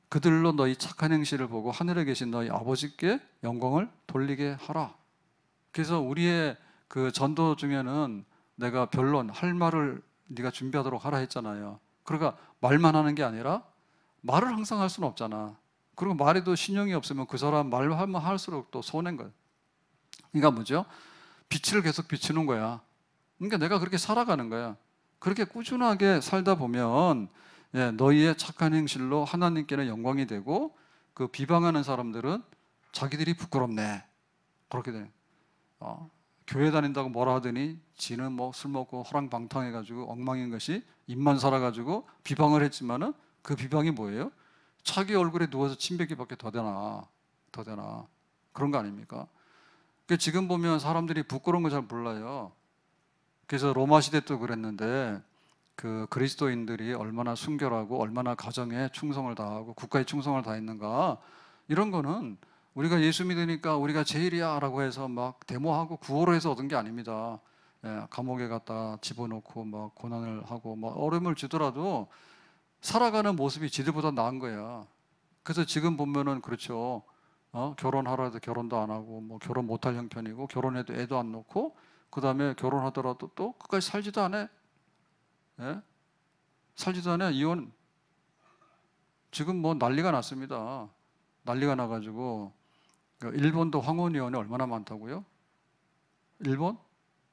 그들로 너희 착한 행실을 보고 하늘에 계신 너희 아버지께 영광을 돌리게 하라. 그래서 우리의 그 전도 중에는 내가 변론 할 말을 네가 준비하도록 하라 했잖아요. 그러니까 말만 하는 게 아니라 말을 항상 할 수는 없잖아. 그리고 말에도 신용이 없으면 그 사람 말하면 할수록 또 손해인 거야. 그러니까 뭐죠? 빛을 계속 비추는 거야. 그러니까 내가 그렇게 살아가는 거야. 그렇게 꾸준하게 살다 보면 너희의 착한 행실로 하나님께는 영광이 되고, 그 비방하는 사람들은 자기들이 부끄럽네. 그렇게 돼. 교회 다닌다고 뭐라 하더니 지는 뭐 술 먹고 호랑방탕해가지고 엉망인 것이 입만 살아가지고 비방을 했지만은 그 비방이 뭐예요? 자기 얼굴에 누워서 침 뱉기밖에 더 되나 그런 거 아닙니까? 그러니까 지금 보면 사람들이 부끄러운 거 잘 몰라요. 그래서 로마 시대 도 그랬는데 그 그리스도인들이 얼마나 순결하고 얼마나 가정에 충성을 다하고 국가에 충성을 다했는가, 이런 거는 우리가 예수 믿으니까 우리가 제일이야 라고 해서 막 데모하고 구호로 해서 얻은 게 아닙니다. 감옥에 갖다 집어넣고 막 고난을 하고 막 어려움을 주더라도 살아가는 모습이 지들보다 나은 거야. 그래서 지금 보면은 그렇죠. 결혼하라 해도 결혼도 안 하고, 뭐 결혼 못할 형편이고, 결혼해도 애도 안 놓고, 그 다음에 결혼하더라도 또 끝까지 살지도 않아. 살지도 않아. 이혼. 지금 뭐 난리가 났습니다. 난리가 나가지고 일본도 황혼이혼이 얼마나 많다고요? 일본?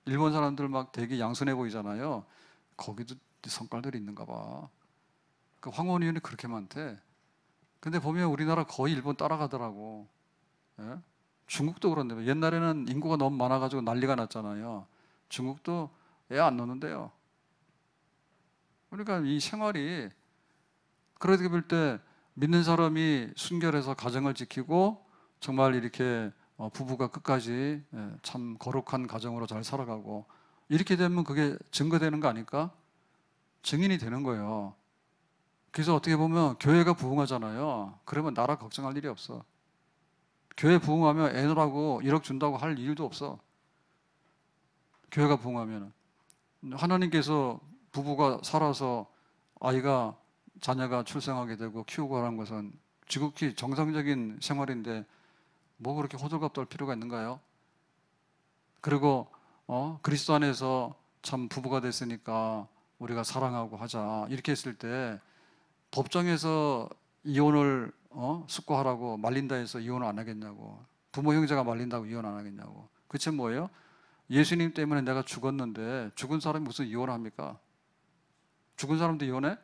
일본 사람들 막 되게 양선해 보이잖아요. 거기도 성깔들이 있는가 봐. 그 황혼이혼이 그렇게 많대. 근데 보면 우리나라 거의 일본 따라가더라고. 중국도 그런데 옛날에는 인구가 너무 많아가지고 난리가 났잖아요. 중국도 애 안 놓는데요. 그러니까 이 생활이, 그렇게 볼 때 믿는 사람이 순결해서 가정을 지키고 정말 이렇게 부부가 끝까지 참 거룩한 가정으로 잘 살아가고, 이렇게 되면 그게 증거되는 거 아닐까? 증인이 되는 거예요. 그래서 어떻게 보면 교회가 부흥하잖아요. 그러면 나라 걱정할 일이 없어. 교회 부흥하면 애들하고 1억 준다고 할 일도 없어. 교회가 부흥하면 하나님께서 부부가 살아서 자녀가 출생하게 되고 키우고 하는 것은 지극히 정상적인 생활인데 뭐 그렇게 호들갑 떨 필요가 있는가요? 그리고 그리스도 안에서 참 부부가 됐으니까 우리가 사랑하고 하자 이렇게 했을 때 법정에서 이혼을 숙고하라고 말린다 해서 이혼을 안 하겠냐고, 부모 형제가 말린다고 이혼 안 하겠냐고. 그치 뭐예요? 예수님 때문에 내가 죽었는데 죽은 사람이 무슨 이혼을 합니까? 죽은 사람도 이혼해?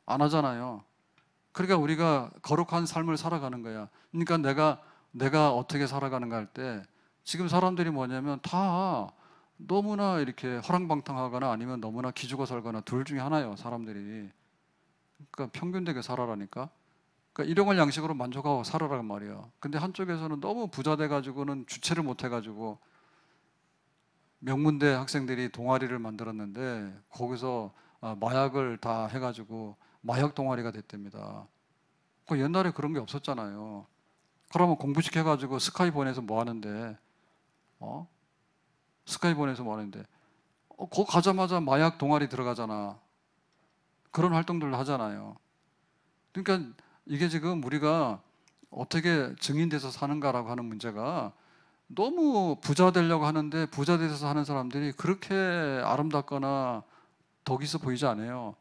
안 하잖아요. 그러니까 우리가 거룩한 삶을 살아가는 거야. 그러니까 내가 어떻게 살아가는가 할 때, 지금 사람들이 뭐냐면 다 너무나 이렇게 허랑방탕하거나 아니면 너무나 기죽어 살거나 둘 중에 하나예요, 사람들이. 그러니까 평균되게 살아라니까. 그러니까 일용할 양식으로 만족하고 살아라는 말이에요. 근데 한쪽에서는 너무 부자 돼가지고는 주체를 못 해가지고 명문대 학생들이 동아리를 만들었는데 거기서 마약을 다 해가지고 마약 동아리가 됐답니다. 그 옛날에 그런 게 없었잖아요. 그러면 공부시켜가지고 스카이 보내서 뭐 하는데, 스카이 보내서 뭐 하는데, 거기 가자마자 마약 동아리 들어가잖아. 그런 활동들을 하잖아요. 그러니까 이게 지금 우리가 어떻게 증인돼서 사는가라고 하는 문제가, 너무 부자 되려고 하는데 부자 돼서 하는 사람들이 그렇게 아름답거나 덕 있어 보이지 않아요.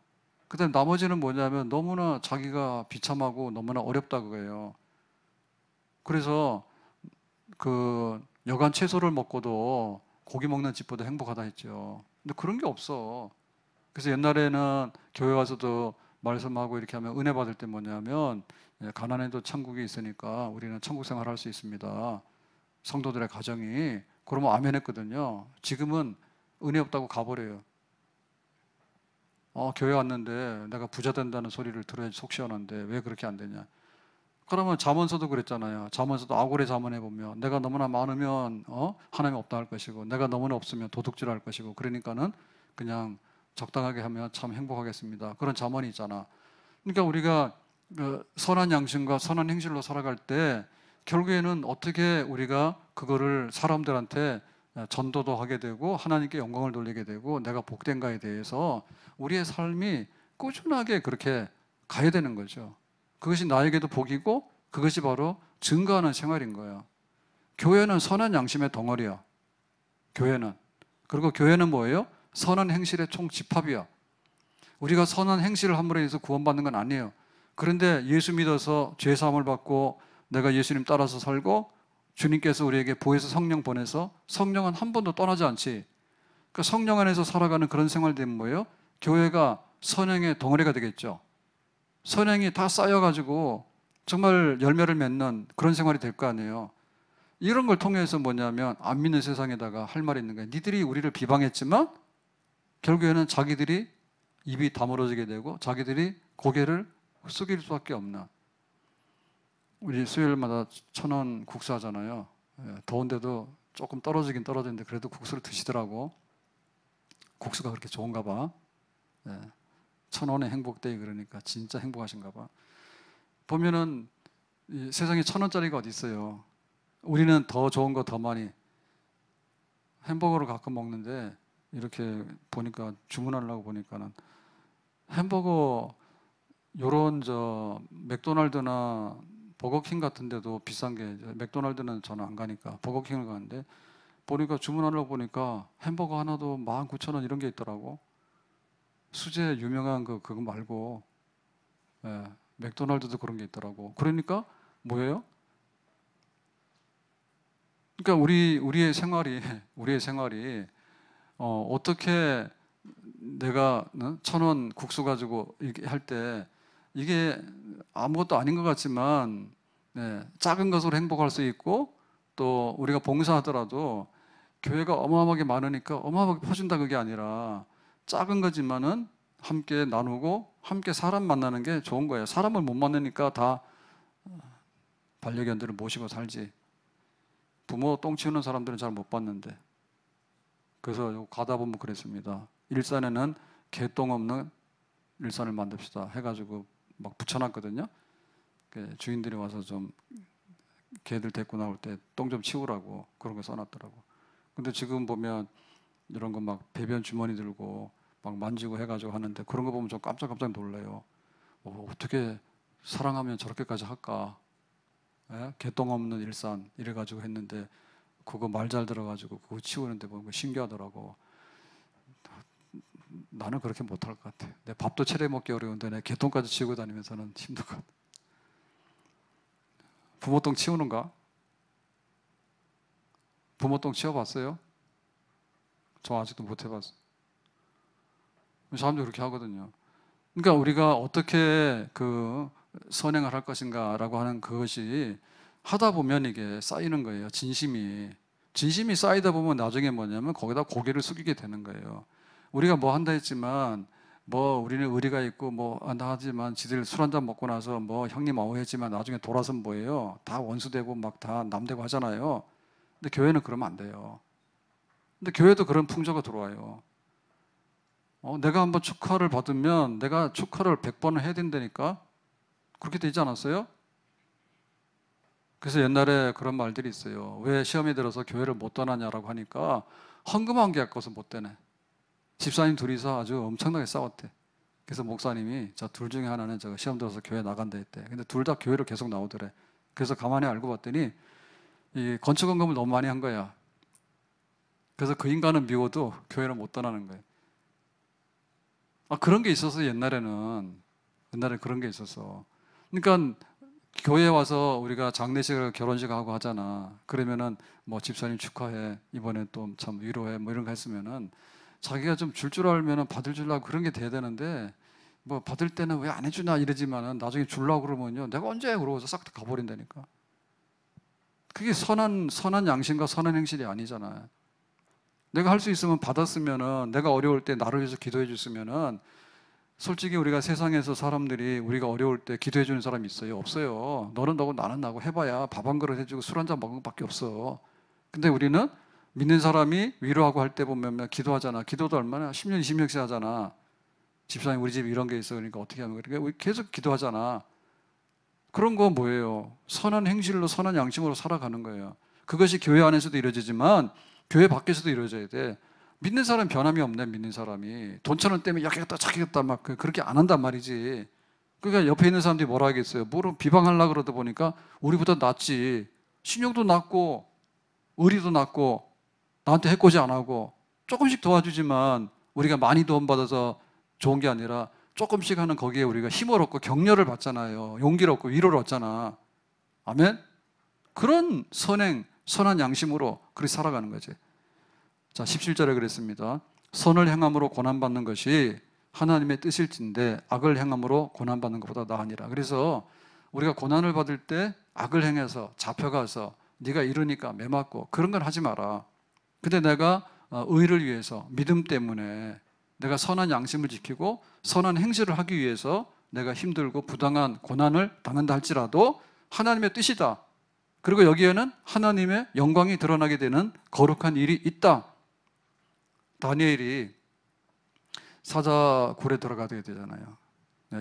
그다음 나머지는 뭐냐면 너무나 자기가 비참하고 너무나 어렵다 그거예요. 그래서 그 여간 채소를 먹고도 고기 먹는 집보다 행복하다 했죠. 근데 그런 게 없어. 그래서 옛날에는 교회 와서도 말씀하고 이렇게 하면 은혜 받을 때 뭐냐면 가난해도 천국이 있으니까 우리는 천국 생활 할 수 있습니다. 성도들의 가정이 그러면 아멘 했거든요. 지금은 은혜 없다고 가버려요. 교회 왔는데 내가 부자 된다는 소리를 들어야지 속 시원한데 왜 그렇게 안 되냐. 그러면 잠언서도 그랬잖아요. 잠언서도 아골의 잠언에 보면 내가 너무나 많으면 하나님 없다 할 것이고 내가 너무나 없으면 도둑질 할 것이고 그러니까는 그냥 적당하게 하면 참 행복하겠습니다. 그런 잠언이 있잖아. 그러니까 우리가 그 선한 양심과 선한 행실로 살아갈 때 결국에는 어떻게 우리가 그거를 사람들한테 전도도 하게 되고 하나님께 영광을 돌리게 되고 내가 복된가에 대해서 우리의 삶이 꾸준하게 그렇게 가야 되는 거죠. 그것이 나에게도 복이고 그것이 바로 증거하는 생활인 거예요. 교회는 선한 양심의 덩어리야. 교회는. 그리고 교회는 뭐예요? 선한 행실의 총집합이야. 우리가 선한 행실을 함으로 해서 구원받는 건 아니에요. 그런데 예수 믿어서 죄 사함을 받고 내가 예수님 따라서 살고 주님께서 우리에게 보혜사 성령 보내서 성령은 한 번도 떠나지 않지. 그 성령 안에서 살아가는 그런 생활 되면 뭐예요? 교회가 선행의 덩어리가 되겠죠. 선행이 다 쌓여가지고 정말 열매를 맺는 그런 생활이 될 거 아니에요. 이런 걸 통해서 뭐냐면 안 믿는 세상에다가 할 말이 있는 거예요. 니들이 우리를 비방했지만 결국에는 자기들이 입이 다물어지게 되고 자기들이 고개를 숙일 수밖에 없는. 우리 수요일마다 1,000원 국수 하잖아요. 더운데도 조금 떨어지긴 떨어지는데 그래도 국수를 드시더라고. 국수가 그렇게 좋은가 봐. 1,000원의 행복데이 그러니까 진짜 행복하신가 봐. 보면은 이 세상에 1,000원짜리가 어디 있어요. 우리는 더 좋은 거 더 많이 햄버거를 가끔 먹는데 이렇게 보니까 주문하려고 보니까는 햄버거 요런 맥도날드나 버거킹 같은 데도 비싼 게 맥도날드는 저는 안 가니까 버거킹을 가는데 보니까 주문하려고 보니까 햄버거 하나도 19,000원 이런 게 있더라고. 수제 유명한 그거 말고 맥도날드도 그런 게 있더라고. 그러니까 뭐예요? 그러니까 우리의 생활이 어떻게 내가 1,000원 국수 가지고 이렇게 할 때 이게 아무것도 아닌 것 같지만 작은 것으로 행복할 수 있고 또 우리가 봉사하더라도 교회가 어마어마하게 많으니까 어마어마하게 퍼진다 그게 아니라 작은 거지만은 함께 나누고 함께 사람 만나는 게 좋은 거예요. 사람을 못 만나니까 다 반려견들을 모시고 살지. 부모 똥 치우는 사람들은 잘 못 봤는데. 그래서 가다 보면 그랬습니다. 일산에는 개똥 없는 일산을 만듭시다 해가지고 막 붙여놨거든요. 주인들이 와서 좀 개들 데리고 나올 때 똥 좀 치우라고 그런 거 써놨더라고. 근데 지금 보면 이런 거 막 배변 주머니 들고 막 만지고 해가지고 하는데 그런 거 보면 좀 깜짝깜짝 놀라요. 어떻게 사랑하면 저렇게까지 할까? 개똥 없는 일산 이래가지고 했는데 그거 말 잘 들어가지고 그거 치우는데 보면 신기하더라고. 나는 그렇게 못할 것 같아. 내 밥도 차려 먹기 어려운데 내 개똥까지 치우고 다니면서는 힘들 것 같아. 부모 똥 치우는가? 부모 똥 치워봤어요? 저 아직도 못 해봤어. 사람들이 그렇게 하거든요. 그러니까 우리가 어떻게 그 선행을 할 것인가라고 하는 그것이 하다 보면 이게 쌓이는 거예요. 진심이 쌓이다 보면 나중에 뭐냐면 거기다 고개를 숙이게 되는 거예요. 우리가 뭐 한다 했지만 뭐 우리는 의리가 있고 뭐 한다 하지만 지들 술 한잔 먹고 나서 뭐 형님 어했지만 나중에 돌아서면 뭐예요? 다 원수되고 막 다 남되고 하잖아요. 근데 교회는 그러면 안 돼요. 근데 교회도 그런 풍조가 들어와요. 내가 한번 축하를 받으면 내가 축하를 100번을 해야 된다니까. 그렇게 되지 않았어요? 그래서 옛날에 그런 말들이 있어요. 왜 시험에 들어서 교회를 못 떠나냐라고 하니까 헌금한 게 아까워서 못 되네. 집사님 둘이서 아주 엄청나게 싸웠대. 그래서 목사님이 자, 둘 중에 하나는 제가 시험 들어서 교회 나간다 했대. 근데 둘 다 교회를 계속 나오더래. 그래서 가만히 알고 봤더니 이 건축헌금을 너무 많이 한 거야. 그래서 그 인간은 미워도 교회를 못 떠나는 거예요. 그런 게 있어서 옛날에는 그런 게 있었어. 그러니까 교회 와서 우리가 장례식을 결혼식 하고 하잖아. 그러면은 뭐 집사님 축하해. 이번에 또 참 위로해. 뭐 이런 거 했으면은 자기가 좀 줄 알면은 받을 줄 알고 그런 게 돼야 되는데 뭐 받을 때는 왜 안 해주나 이러지만은 나중에 주려고 그러면요 내가 언제 그러고서 싹 다 가버린다니까. 그게 선한 양심과 선한 행실이 아니잖아요. 내가 할 수 있으면 받았으면은, 내가 어려울 때 나를 위해서 기도해 줬으면은, 솔직히 우리가 세상에서 사람들이 우리가 어려울 때 기도해 주는 사람이 있어요? 없어요. 너는 너고 나는 나고 해봐야 밥 한 그릇 해주고 술 한 잔 먹은 것밖에 없어. 근데 우리는 믿는 사람이 위로하고 할 때 보면 기도하잖아. 기도도 얼마나 10년, 20년씩 하잖아. 집사님 우리 집에 이런 게 있어. 그러니까 어떻게 하면, 그러니까 우리 계속 기도하잖아. 그런 거 뭐예요? 선한 행실로 선한 양심으로 살아가는 거예요. 그것이 교회 안에서도 이루어지지만 교회 밖에서도 이루어져야 돼. 믿는 사람 변함이 없네. 믿는 사람이 돈 1,000원 때문에 약겠다 착겠다 막 그렇게 안 한단 말이지. 그러니까 옆에 있는 사람들이 뭐라 하겠어요? 뭐로 비방하려고 그러다 보니까 우리보다 낫지. 신용도 낮고 의리도 낮고 나한테 해코지 안 하고 조금씩 도와주지만 우리가 많이 도움받아서 좋은 게 아니라 조금씩 하는 거기에 우리가 힘을 얻고 격려를 받잖아요. 용기를 얻고 위로를 얻잖아. 아멘? 그런 선행, 선한 양심으로 그렇게 살아가는 거지. 자, 17절에 그랬습니다. 선을 행함으로 고난받는 것이 하나님의 뜻일진데 악을 행함으로 고난받는 것보다 나으니라. 그래서 우리가 고난을 받을 때 악을 행해서 잡혀가서 네가 이러니까 매맞고 그런 건 하지 마라. 근데 내가 의를 위해서 믿음 때문에 내가 선한 양심을 지키고 선한 행실을 하기 위해서 내가 힘들고 부당한 고난을 당한다 할지라도 하나님의 뜻이다. 그리고 여기에는 하나님의 영광이 드러나게 되는 거룩한 일이 있다. 다니엘이 사자굴에 들어가게 되잖아요.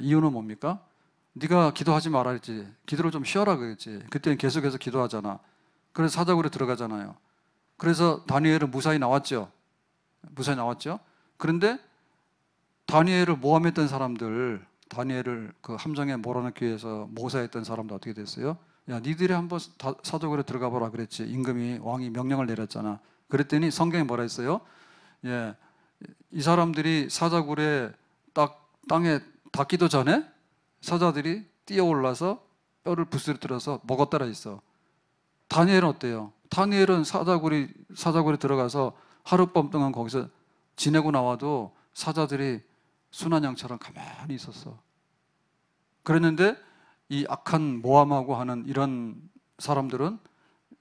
이유는 뭡니까? 네가 기도하지 말아 했지. 기도를 좀 쉬어라 그랬지. 그때는 계속해서 기도하잖아. 그래서 사자굴에 들어가잖아요. 그래서 다니엘은 무사히 나왔죠. 무사히 나왔죠. 그런데 다니엘을 모함했던 사람들, 다니엘을 그 함정에 몰아넣기 위해서 모사했던 사람도 어떻게 됐어요? 야, 니들이 한번 사자굴에 들어가 보라 그랬지. 임금이, 왕이 명령을 내렸잖아. 그랬더니 성경에 뭐라 했어요? 예, 이 사람들이 사자굴에 딱 땅에 닿기도 전에 사자들이 뛰어올라서 뼈를 부스러뜨려서 먹었다라 있어. 다니엘은 어때요? 다니엘은 사자굴에 들어가서 하룻밤 동안 거기서 지내고 나와도 사자들이 순한 양처럼 가만히 있었어. 그랬는데 이 악한 모함하고 하는 이런 사람들은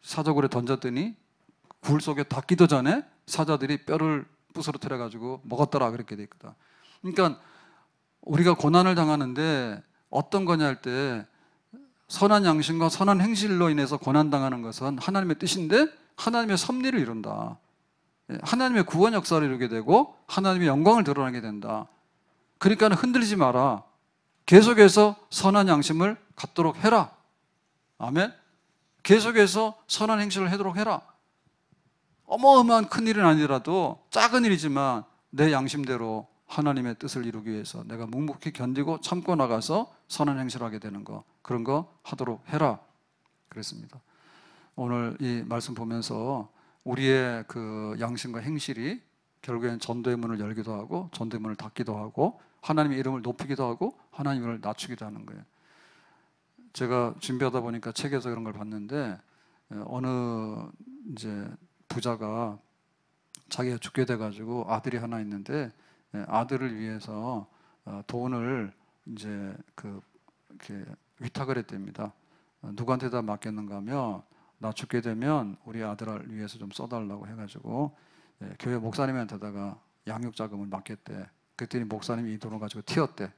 사자굴에 던졌더니 굴 속에 닿기도 전에 사자들이 뼈를 부스러뜨려 가지고 먹었더라 그렇게 돼 있거든. 그러니까 우리가 고난을 당하는데 어떤 거냐 할 때 선한 양심과 선한 행실로 인해서 고난당하는 것은 하나님의 뜻인데 하나님의 섭리를 이룬다. 하나님의 구원 역사를 이루게 되고 하나님의 영광을 드러나게 된다. 그러니까 흔들리지 마라. 계속해서 선한 양심을 갖도록 해라. 아멘. 계속해서 선한 행실을 하도록 해라. 어마어마한 큰 일은 아니더라도 작은 일이지만 내 양심대로 하나님의 뜻을 이루기 위해서 내가 묵묵히 견디고 참고 나가서 선한 행실을 하게 되는 거, 그런 거 하도록 해라 그랬습니다. 오늘 이 말씀 보면서 우리의 그 양심과 행실이 결국엔 전도의 문을 열기도 하고 전도의 문을 닫기도 하고 하나님의 이름을 높이기도 하고 하나님을 낮추기도 하는 거예요. 제가 준비하다 보니까 책에서 그런 걸 봤는데 어느 이제 부자가 자기가 죽게 돼가지고 아들이 하나 있는데 아들을 위해서 돈을 이제 이렇게 위탁을 했답니다. 누구한테다 맡겼는가 하면 나 죽게 되면 우리 아들을 위해서 좀 써달라고 해가지고 교회 목사님한테다가 양육 자금을 맡겼대. 그랬더니 목사님이 이 돈을 가지고 튀었대.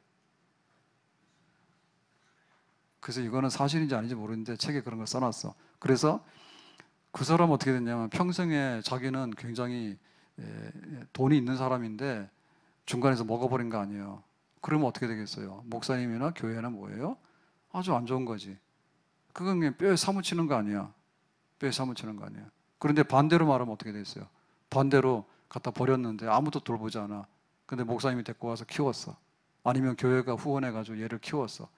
그래서 이거는 사실인지 아닌지 모르는데 책에 그런 걸 써놨어. 그래서 그 사람은 어떻게 됐냐면 평생에 자기는 굉장히 돈이 있는 사람인데 중간에서 먹어버린 거 아니에요. 그러면 어떻게 되겠어요? 목사님이나 교회나 뭐예요? 아주 안 좋은 거지. 그건 그냥 뼈에 사무치는 거 아니야. 뼈에 사무치는 거 아니야. 그런데 반대로 말하면 어떻게 됐어요? 반대로 갖다 버렸는데 아무도 돌보지 않아. 근데 목사님이 데리고 와서 키웠어. 아니면 교회가 후원해가지고 얘를 키웠어.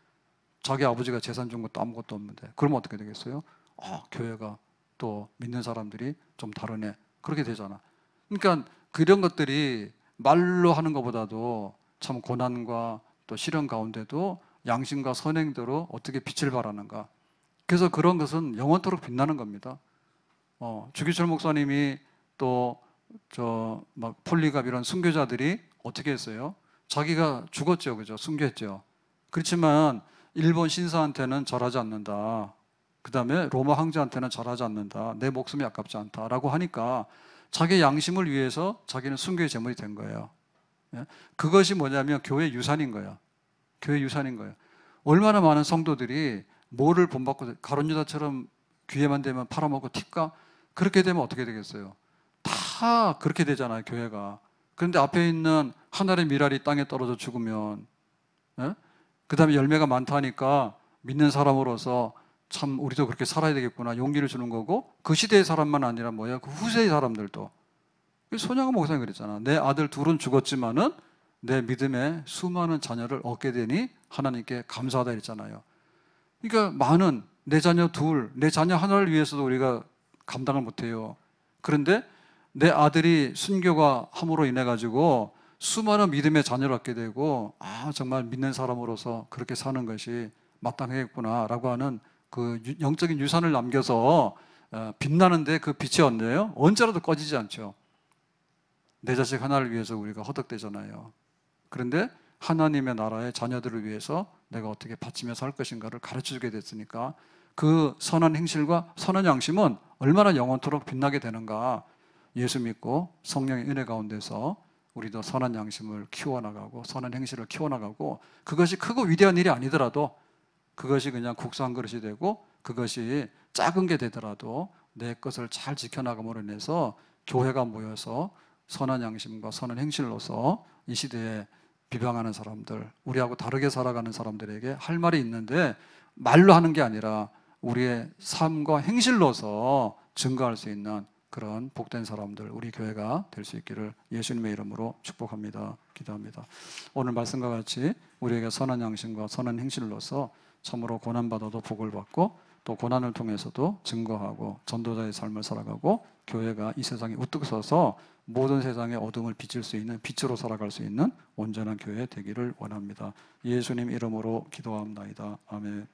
자기 아버지가 재산 준 것도 아무것도 없는데. 그러면 어떻게 되겠어요? 교회가 또 믿는 사람들이 좀 다르네. 그렇게 되잖아. 그러니까 그런 것들이 말로 하는 것보다도 참 고난과 또 시련 가운데도 양심과 선행대로 어떻게 빛을 발하는가. 그래서 그런 것은 영원토록 빛나는 겁니다. 주기철 목사님이 또 저 막 폴리갑 이런 순교자들이 어떻게 했어요? 자기가 죽었죠, 그죠? 순교했죠. 그렇지만 일본 신사한테는 절하지 않는다. 그 다음에 로마 황제한테는 절하지 않는다. 내 목숨이 아깝지 않다라고 하니까 자기 양심을 위해서 자기는 순교의 제물이 된 거예요. 예? 그것이 뭐냐면 교회 유산인 거예요. 교회 유산인 거예요. 얼마나 많은 성도들이 뭐를 본받고 가룟 유다처럼 기회만 되면 팔아먹고 팁가 그렇게 되면 어떻게 되겠어요? 다 그렇게 되잖아요, 교회가. 그런데 앞에 있는 하늘의 미랄이 땅에 떨어져 죽으면, 예? 그 다음에 열매가 많다니까 믿는 사람으로서 참 우리도 그렇게 살아야 되겠구나 용기를 주는 거고, 그 시대의 사람만 아니라 뭐야, 그 후세의 사람들도. 손양은 목사님 그랬잖아. 내 아들 둘은 죽었지만은 내 믿음의 수많은 자녀를 얻게 되니 하나님께 감사하다 했잖아요. 그러니까 많은 내 자녀 둘, 내 자녀 하나를 위해서도 우리가 감당을 못해요. 그런데 내 아들이 순교가 함으로 인해 가지고 수많은 믿음의 자녀를 얻게 되고, 아 정말 믿는 사람으로서 그렇게 사는 것이 마땅하겠구나라고 하는 그 영적인 유산을 남겨서 빛나는데, 그 빛이 언제요? 언제라도 꺼지지 않죠. 내 자식 하나를 위해서 우리가 허덕대잖아요. 그런데 하나님의 나라의 자녀들을 위해서 내가 어떻게 바치며 살 것인가를 가르쳐주게 됐으니까, 그 선한 행실과 선한 양심은 얼마나 영원토록 빛나게 되는가. 예수 믿고 성령의 은혜 가운데서 우리도 선한 양심을 키워나가고 선한 행실을 키워나가고, 그것이 크고 위대한 일이 아니더라도, 그것이 그냥 국수 한 그릇이 되고, 그것이 작은 게 되더라도 내 것을 잘 지켜나감으로 인해서 교회가 모여서 선한 양심과 선한 행실로서 이 시대에 비방하는 사람들, 우리하고 다르게 살아가는 사람들에게 할 말이 있는데 말로 하는 게 아니라 우리의 삶과 행실로서 증거할 수 있는 그런 복된 사람들, 우리 교회가 될 수 있기를 예수님의 이름으로 축복합니다. 기도합니다. 오늘 말씀과 같이 우리에게 선한 양심과 선한 행실로서 참으로 고난받아도 복을 받고, 또 고난을 통해서도 증거하고 전도자의 삶을 살아가고, 교회가 이 세상에 우뚝 서서 모든 세상의 어둠을 비칠 수 있는 빛으로 살아갈 수 있는 온전한 교회 되기를 원합니다. 예수님 이름으로 기도합니다. 아멘.